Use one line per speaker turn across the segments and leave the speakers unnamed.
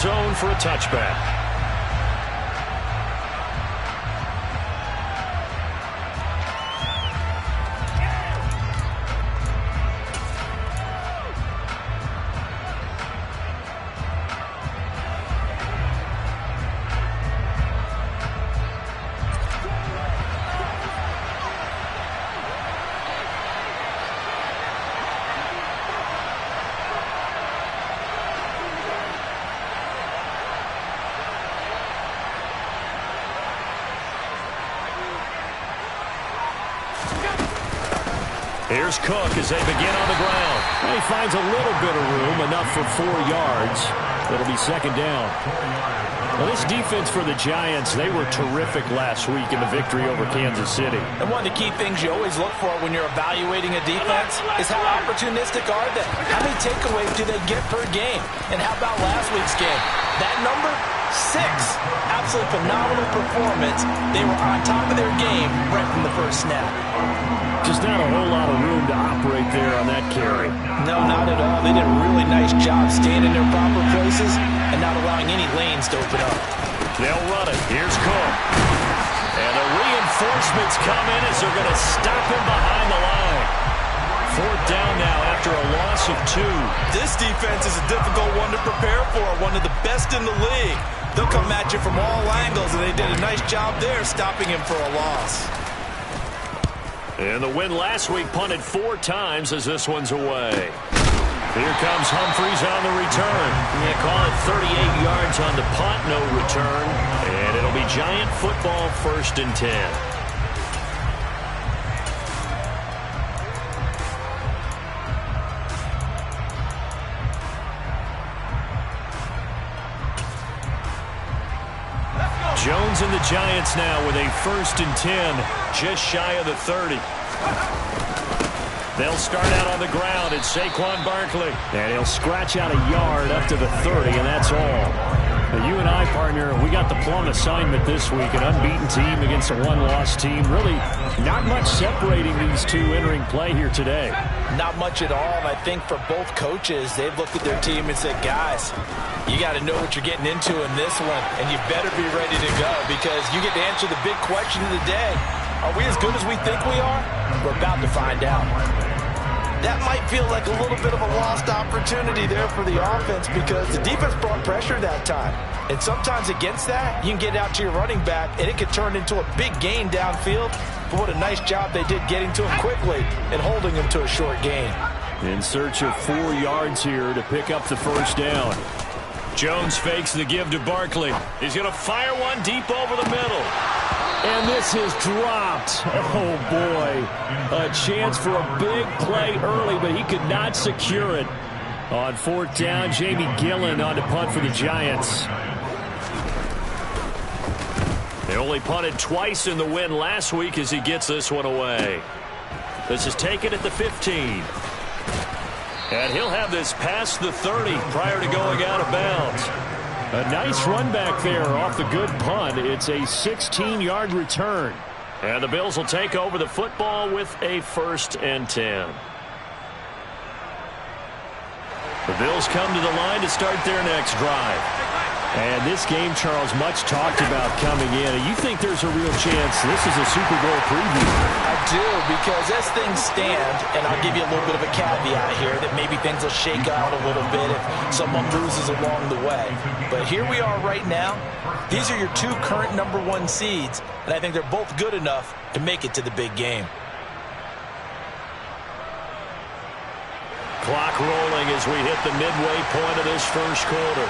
zone for a touchback. Here's Cook as they begin on the ground. And he finds a little bit of room, enough for 4 yards. It'll be second down. Well, this defense for the Giants, they were terrific last week in the victory over Kansas City.
And one of the key things you always look for when you're evaluating a defense is how opportunistic are they? How many takeaways do they get per game? And how about last week's game? That number? 6. Absolutely phenomenal performance. They were on top of their game right from the first snap.
Just not a whole lot of room to operate there on that carry.
No, not at all. They did a really nice job staying in their proper places and not allowing any lanes to open up.
They'll run it. Here's Cook. And the reinforcements come in as they're going to stop him behind the line. 4th down now after a loss of 2.
This defense is a difficult one to prepare for, one of the best in the league. They'll come at you from all angles, and they did a nice job there stopping him for a loss.
And the win last week punted 4 times as this one's away. Here comes Humphries on the return. Yeah, call it 38 yards on the punt, no return. And it'll be Giant football, 1st and 10. Jones and the Giants now with a 1st and 10, just shy of the 30. They'll start out on the ground. It's Saquon Barkley. And he'll scratch out a yard up to the 30, and that's all. Now, you and I, partner, we got the plum assignment this week. An unbeaten team against a one-loss team. Really not much separating these two entering play here today.
Not much at all. And I think for both coaches, they've looked at their team and said, guys, you got to know what you're getting into in this one, and you better be ready to go because you get to answer the big question of the day. Are we as good as we think we are? We're about to find out. That might feel like a little bit of a lost opportunity there for the offense because the defense brought pressure that time. And sometimes against that, you can get out to your running back, and it could turn into a big gain downfield. But what a nice job they did getting to him quickly and holding him to a short gain.
In search of 4 yards here to pick up the 1st down. Jones fakes the give to Barkley. He's going to fire one deep over the middle. And this is dropped. Oh, boy. A chance for a big play early, but he could not secure it. On 4th down, Jamie Gillen on to punt for the Giants. They only punted twice in the win last week as he gets this one away. This is taken at the 15. And he'll have this past the 30 prior to going out of bounds. A nice run back there off the good punt. It's a 16-yard return. And the Bills will take over the football with a 1st and 10. The Bills come to the line to start their next drive. And this game, Charles, much talked about coming in. You think there's a real chance this is a Super Bowl preview?
I do, because as things stand, and I'll give you a little bit of a caveat here, that maybe things will shake out a little bit if someone loses along the way. But here we are right now. These are your 2 current #1 seeds, and I think they're both good enough to make it to the big game.
Clock rolling as we hit the midway point of this 1st quarter.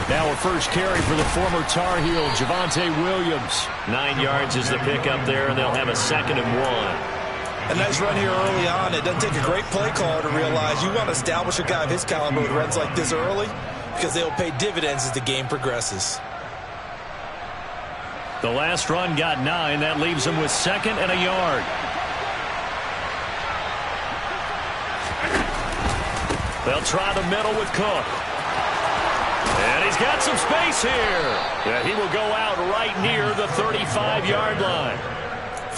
Now a first carry for the former Tar Heel, Javonte Williams. 9 yards is the pickup there, and they'll have a 2nd and 1.
A nice run here early on. It doesn't take a great play caller to realize you want to establish a guy of his caliber with runs like this early because they'll pay dividends as the game progresses.
The last run got 9. That leaves him with 2nd and a yard. They'll try the middle with Cook. And he's got some space here. Yeah, he will go out right near the 35-yard line.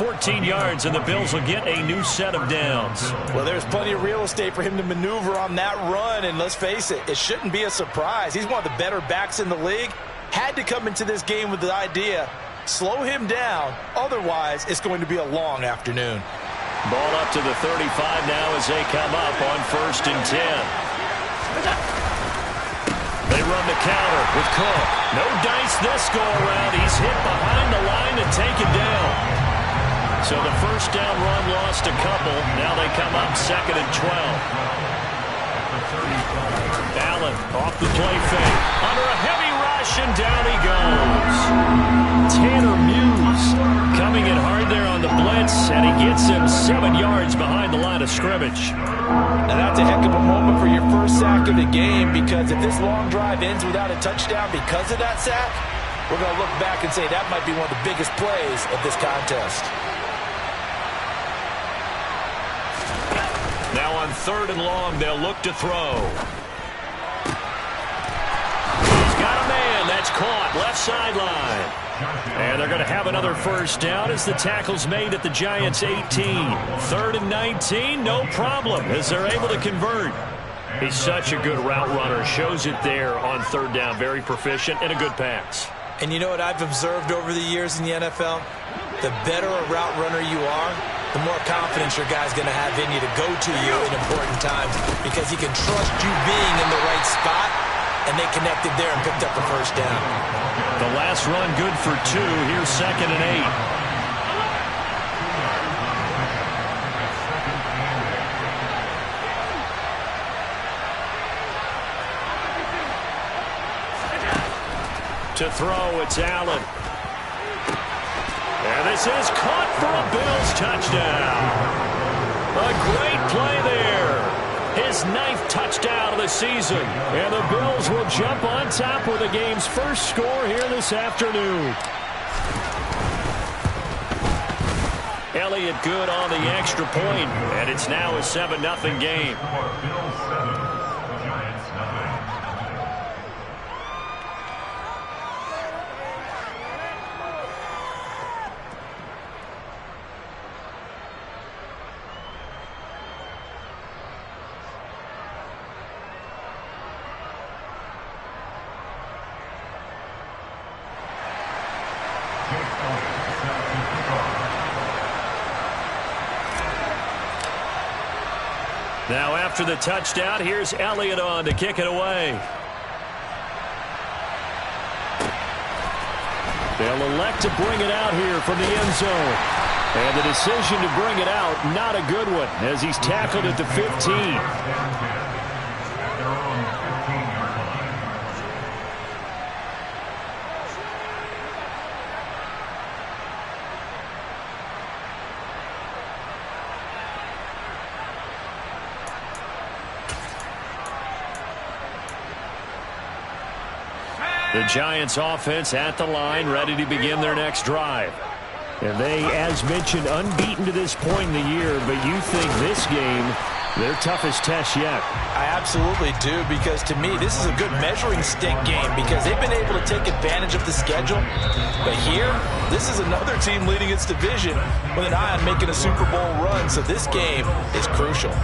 14 yards, and the Bills will get a new set of downs.
Well, there's plenty of real estate for him to maneuver on that run, and let's face it, it shouldn't be a surprise. He's one of the better backs in the league. Had to come into this game with the idea, slow him down, otherwise it's going to be a long afternoon.
Ball up to the 35 now as they come up on 1st and 10. They run the counter with Cook. No dice this go-around. He's hit behind the line and taken down. So the first down run lost a couple. Now they come up 2nd and 12. Allen off the play fake. Under a heavy rush, and down he goes. Tanner Muse coming in hard there on the blitz, and he gets him 7 yards behind the line of scrimmage.
Now that's a heck of a moment for your first sack of the game, because if this long drive ends without a touchdown because of that sack, we're going to look back and say that might be one of the biggest plays of this contest.
Now on 3rd and long, they'll look to throw. He's got a man. That's caught. Left sideline. And they're going to have another first down as the tackle's made at the Giants' 18. 3rd and 19, no problem, as they're able to convert. He's such a good route runner. Shows it there on 3rd down. Very proficient and a good pass.
And you know what I've observed over the years in the NFL? The better a route runner you are, the more confidence your guy's going to have in you to go to you in important times, because he can trust you being in the right spot, and they connected there and picked up the first down.
The last run good for 2. Here's 2nd and 8. To throw, it's Allen. And this is caught for a Bills touchdown. A great play there. His 9th touchdown of the season. And the Bills will jump on top with the game's first score here this afternoon. Elliott good on the extra point, and it's now a 7-0 game. Now after the touchdown, here's Elliott on to kick it away. They'll elect to bring it out here from the end zone. And the decision to bring it out, not a good one, as he's tackled at the 15. The Giants offense at the line, ready to begin their next drive. And they, as mentioned, unbeaten to this point in the year, but you think this game, their toughest test yet.
I absolutely do, because to me, this is a good measuring stick game, because they've been able to take advantage of the schedule. But here, this is another team leading its division with an eye on making a Super Bowl run, so this game is crucial.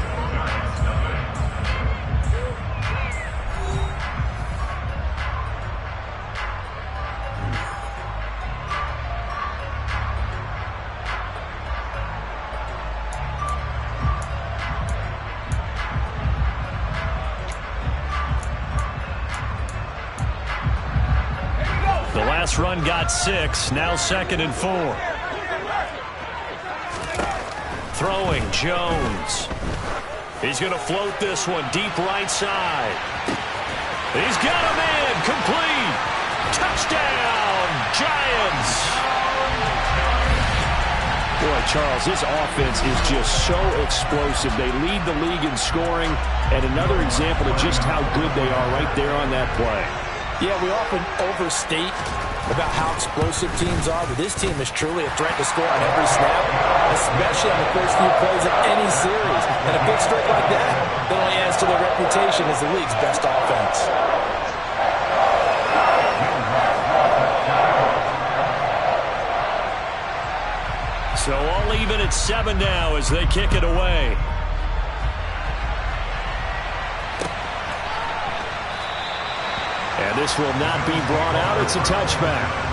Run got 6, now 2nd and 4. Throwing, Jones. He's going to float this one deep right side. He's got a man, complete. Touchdown, Giants. Boy, Charles, this offense is just so explosive. They lead the league in scoring, and another example of just how good they are right there on that play.
Yeah, we often overstate about how explosive teams are, but this team is truly a threat to score on every snap, especially on the first few plays of any series. And a big streak like that only adds to their reputation as the league's best offense.
So even at 7 now as they kick it away. And this will not be brought out. It's a touchback.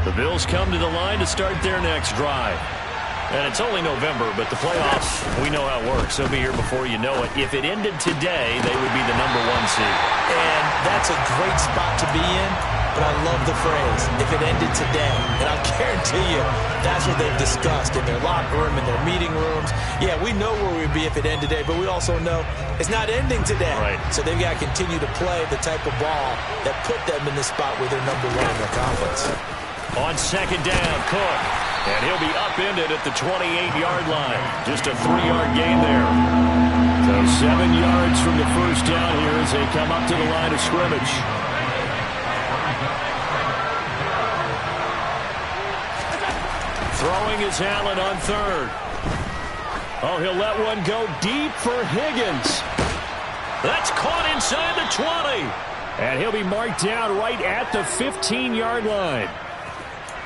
The Bills come to the line to start their next drive. And it's only November, but the playoffs, we know how it works. They'll be here before you know it. If it ended today, they would be the #1 seed.
And that's a great spot to be in, but I love the phrase, if it ended today. And I'll guarantee you, that's what they've discussed in their locker room, in their meeting rooms. Yeah, we know where we'd be if it ended today, but we also know it's not ending today.
Right.
So they've got to continue to play the type of ball that put them in the spot where they're #1 in their conference.
On second down, Cook. And he'll be upended at the 28-yard line. Just a 3-yard gain there. So 7 yards from the first down here as they come up to the line of scrimmage. Throwing is Allen on third. Oh, he'll let one go deep for Higgins. That's caught inside the 20. And he'll be marked down right at the 15-yard line.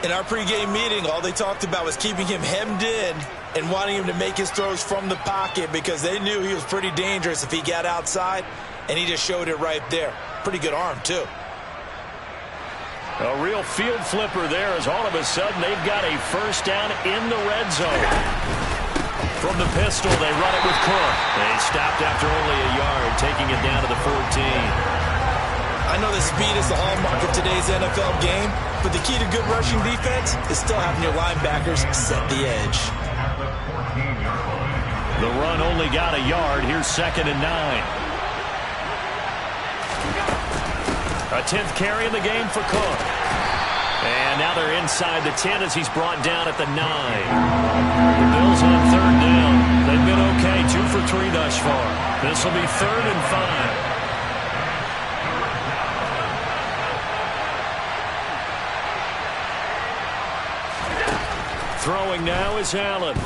In our pregame meeting, all they talked about was keeping him hemmed in and wanting him to make his throws from the pocket because they knew he was pretty dangerous if he got outside, and he just showed it right there. Pretty good arm, too.
A real field flipper there as all of a sudden they've got a first down in the red zone. From the pistol, they run it with Cook. They stopped after only a yard, taking it down to the 14.
I know that speed is the hallmark of today's NFL game, but the key to good rushing defense is still having your linebackers set the edge.
The run only got a yard. Here's 2nd and 9. A 10th carry in the game for Cook. And now they're inside the 10 as he's brought down at the 9. The Bills on 3rd down. They've been okay, 2 for 3 thus far. This will be 3rd and 5. Throwing now is Allen.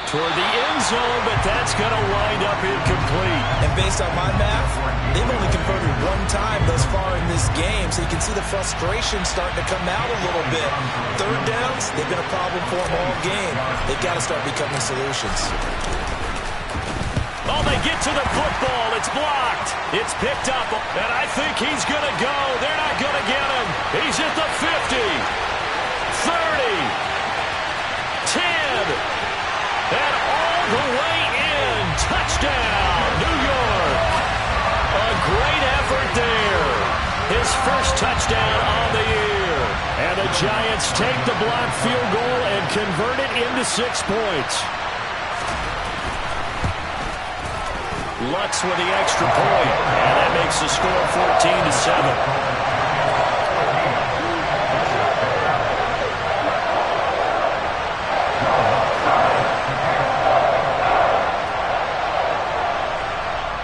Toward the end zone, but that's going to wind up incomplete.
And based on my math, they've only converted 1 time thus far in this game, so you can see the frustration starting to come out a little bit. 3rd downs, they've been a problem for them all game. They've got to start becoming solutions.
Oh, they get to the football. It's blocked. It's picked up, and I think he's going to go. They're not going to get him. He's at the 50. 30, 10, and all the way in. Touchdown, New York. A great effort there. His first touchdown on the year. And the Giants take the blocked field goal and convert it into 6 points. Lutz with the extra point, and that makes the score 14-7.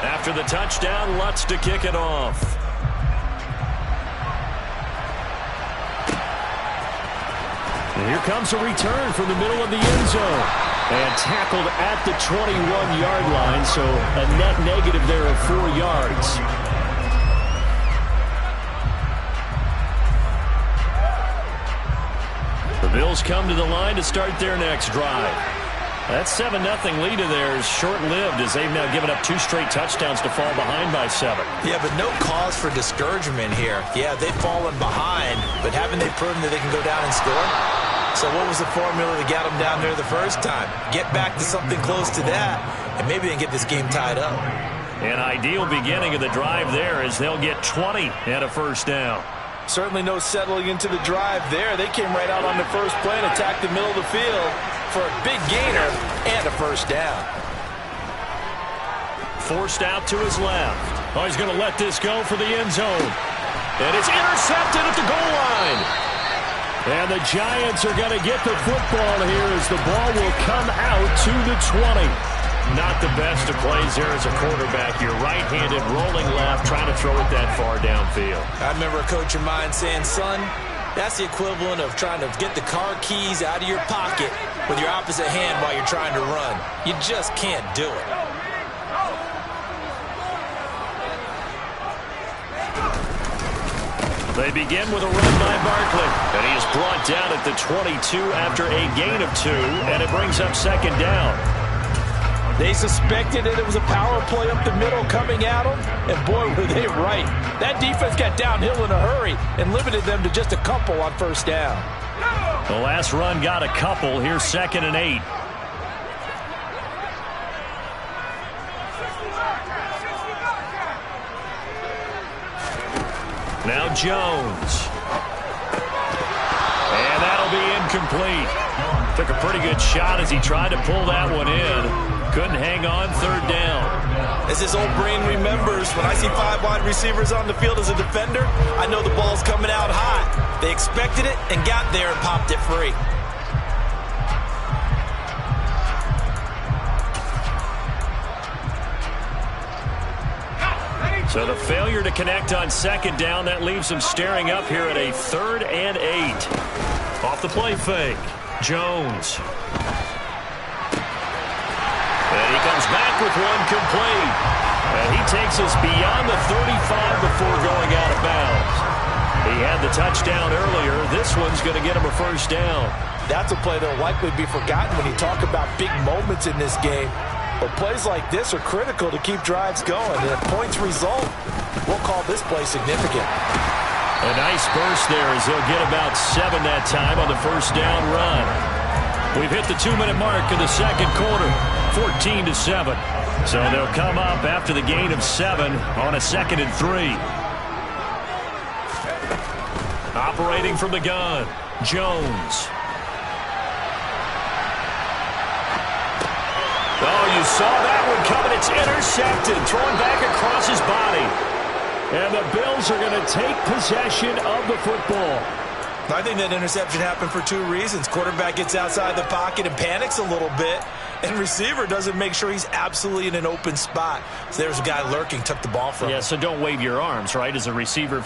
After the touchdown, Lutz to kick it off. And here comes a return from the middle of the end zone. And tackled at the 21-yard line, so a net negative there of 4 yards. The Bills come to the line to start their next drive. That 7-0 lead of theirs short-lived as they've now given up 2 straight touchdowns to fall behind by 7.
Yeah, but no cause for discouragement here. Yeah, they've fallen behind, but haven't they proven that they can go down and score? So what was the formula that got them down there the first time? Get back to something close to that, and maybe they can get this game tied up.
An ideal beginning of the drive there as they'll get 20 and a first down.
Certainly no settling into the drive there. They came right out on the first play and attacked the middle of the field for a big gainer and a first down.
Forced out to his left. Oh, he's going to let this go for the end zone. And it's intercepted at the goal line. And the Giants are going to get the football here as the ball will come out to the 20. Not the best of plays there as a quarterback. You're right-handed, rolling left, trying to throw it that far downfield.
I remember a coach of mine saying, son, That's the equivalent of trying to get the car keys out of your pocket with your opposite hand while you're trying to run. You just can't do it.
They begin with a run by Barkley, and he is brought down at the 22 after a gain of 2, and it brings up second down.
They suspected that it was a power play up the middle coming at them, and boy, were they right. That defense got downhill in a hurry and limited them to just a couple on first down.
The last run got a couple. Here's 2nd and 8. Now Jones. And that'll be incomplete. Took a pretty good shot as he tried to pull that one in. Couldn't hang on, 3rd down.
As his old brain remembers, when I see 5 wide receivers on the field as a defender, I know the ball's coming out hot. They expected it and got there and popped it free.
So the failure to connect on 2nd down, that leaves him staring up here at a 3rd and 8. Off the play fake, Jones. And he comes back with one complete. And he takes us beyond the 35 before going out of bounds. He had the touchdown earlier. This one's going to get him a first down.
That's a play that will likely be forgotten when you talk about big moments in this game. But plays like this are critical to keep drives going. And if points result, we'll call this play significant.
A nice burst there as he'll get about 7 that time on the first down run. We've hit the 2-minute mark in the second quarter, 14-7. So they'll come up after the gain of 7 on a 2nd and 3. Operating from the gun, Jones. Oh, you saw that one coming. It's intercepted, thrown back across his body. And the Bills are going to take possession of the football.
I think that interception happened for 2 reasons. Quarterback gets outside the pocket and panics a little bit, and receiver doesn't make sure he's absolutely in an open spot. So there's a guy lurking, took the ball from him.
Yeah, so don't wave your arms, right, as a receiver.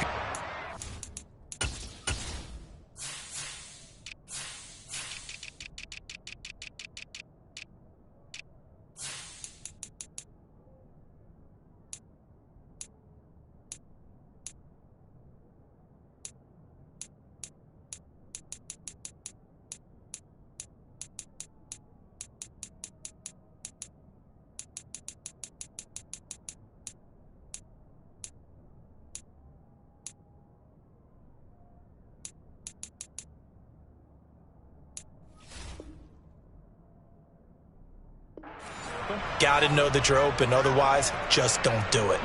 Got to know that you're open. Otherwise, just don't do it.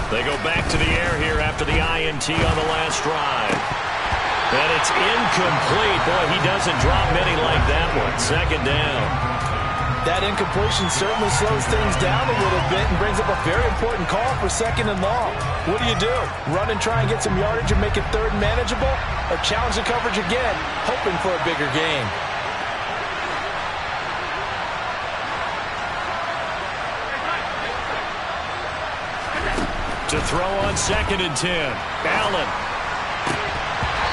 They go back to the air here after the INT on the last drive. And it's incomplete. Boy, he doesn't drop many like that one. 2nd down.
That incompletion certainly slows things down a little bit and brings up a very important call for 2nd and long. What do? Run and try and get some yardage and make it 3rd manageable? Or challenge the coverage again, hoping for a bigger gain?
To throw on 2nd and 10. Allen.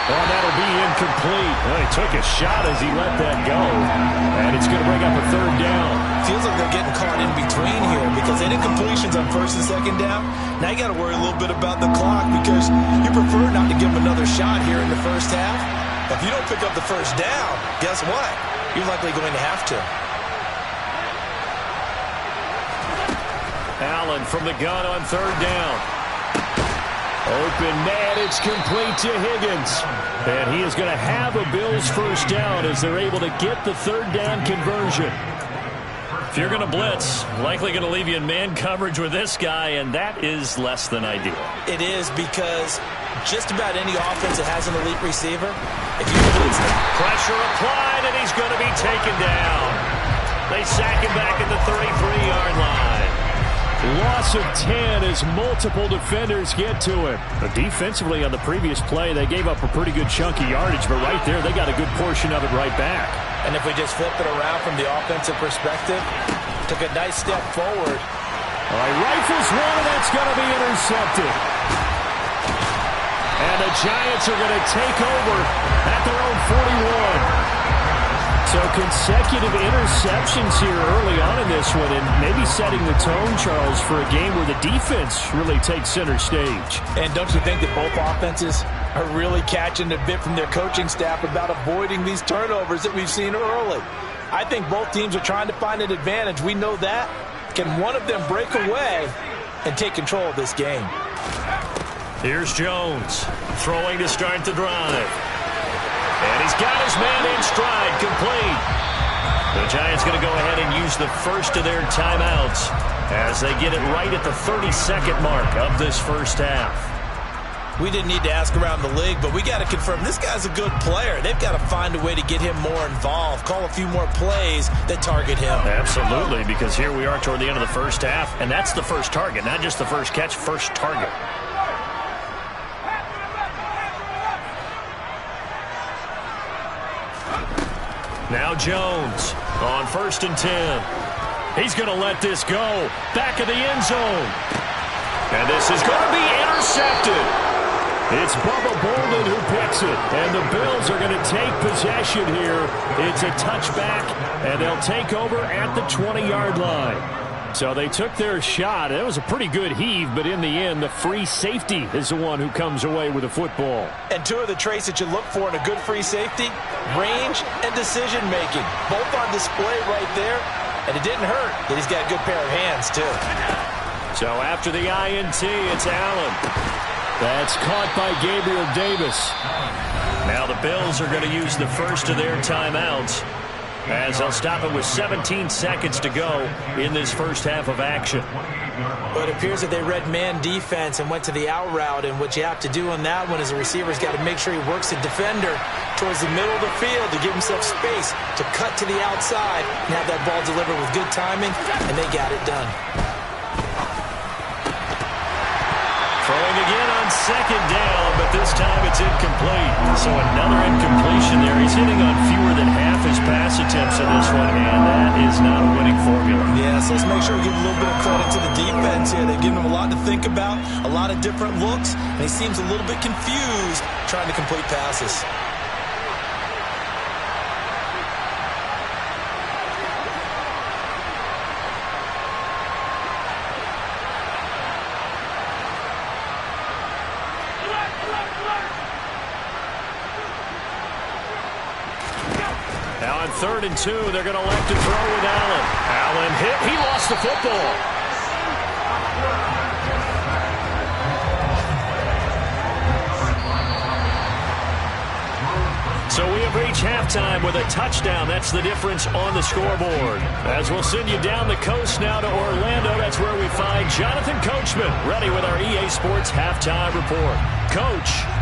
Oh, that'll be incomplete. Well, he took a shot as he let that go. And it's going to bring up a 3rd down.
Feels like they're getting caught in between here because they did completions on 1st and 2nd down. Now you got to worry a little bit about the clock because you prefer not to give them another shot here in the first half. If you don't pick up the first down, guess what? You're likely going to have to.
Allen from the gun on 3rd down. Open man, it's complete to Higgins. And he is going to have a Bills first down as they're able to get the 3rd down conversion. If you're going to blitz, likely going to leave you in man coverage with this guy, and that is less than ideal.
It is because just about any offense that has an elite receiver, if you blitz them.
Pressure applied, and he's going to be taken down. They sack him back at the 33-yard line. Loss of 10 as multiple defenders get to him. But defensively on the previous play, they gave up a pretty good chunk of yardage, but right there, they got a good portion of it right back.
And if we just flip it around from the offensive perspective, took a nice step forward.
All right, rifles one, and that's going to be intercepted. And the Giants are going to take over at their own 41. So consecutive interceptions here early on in this one, and maybe setting the tone, Charles, for a game where the defense really takes center stage.
And don't you think that both offenses are really catching a bit from their coaching staff about avoiding these turnovers that we've seen early? I think both teams are trying to find an advantage. We know that. Can one of them break away and take control of this game?
Here's Jones throwing to start the drive. And he's got his man in stride, complete. The Giants going to go ahead and use the first of their timeouts as they get it right at the 30-second mark of this first half.
We didn't need to ask around the league, but we got to confirm this guy's a good player. They've got to find a way to get him more involved, call a few more plays that target him.
Absolutely, because here we are toward the end of the first half, and that's the first target, not just the first catch, first target. Now Jones on 1st and 10. He's going to let this go. Back of the end zone. And this is going to be intercepted. It's Bubba Bolden who picks it. And the Bills are going to take possession here. It's a touchback, and they'll take over at the 20-yard line. So they took their shot. It was a pretty good heave, but in the end, the free safety is the one who comes away with the football.
And two of the traits that you look for in a good free safety, range and decision-making. Both on display right there, and it didn't hurt that he's got a good pair of hands, too.
So after the INT, it's Allen. That's caught by Gabriel Davis. Now the Bills are going to use the first of their timeouts, as they'll stop it with 17 seconds to go in this first half of action.
Well, it appears that they read man defense and went to the out route, and what you have to do on that one is the receiver's got to make sure he works the defender towards the middle of the field to give himself space to cut to the outside and have that ball delivered with good timing, and they got it done.
Throwing again on 2nd down, but this time it's incomplete. So another incompletion there. He's hitting on fewer than half his pass attempts in this one, and that is not a winning formula.
Yeah, so let's make sure we give a little bit of credit to the defense here. They've given him a lot to think about, a lot of different looks, and he seems a little bit confused trying to complete passes.
Now on 3rd and 2, they're going to elect to throw with Allen. Allen hit. He lost the football. So we have reached halftime with a touchdown. That's the difference on the scoreboard. As we'll send you down the coast now to Orlando, that's where we find Jonathan Coachman ready with our EA Sports Halftime Report. Coach.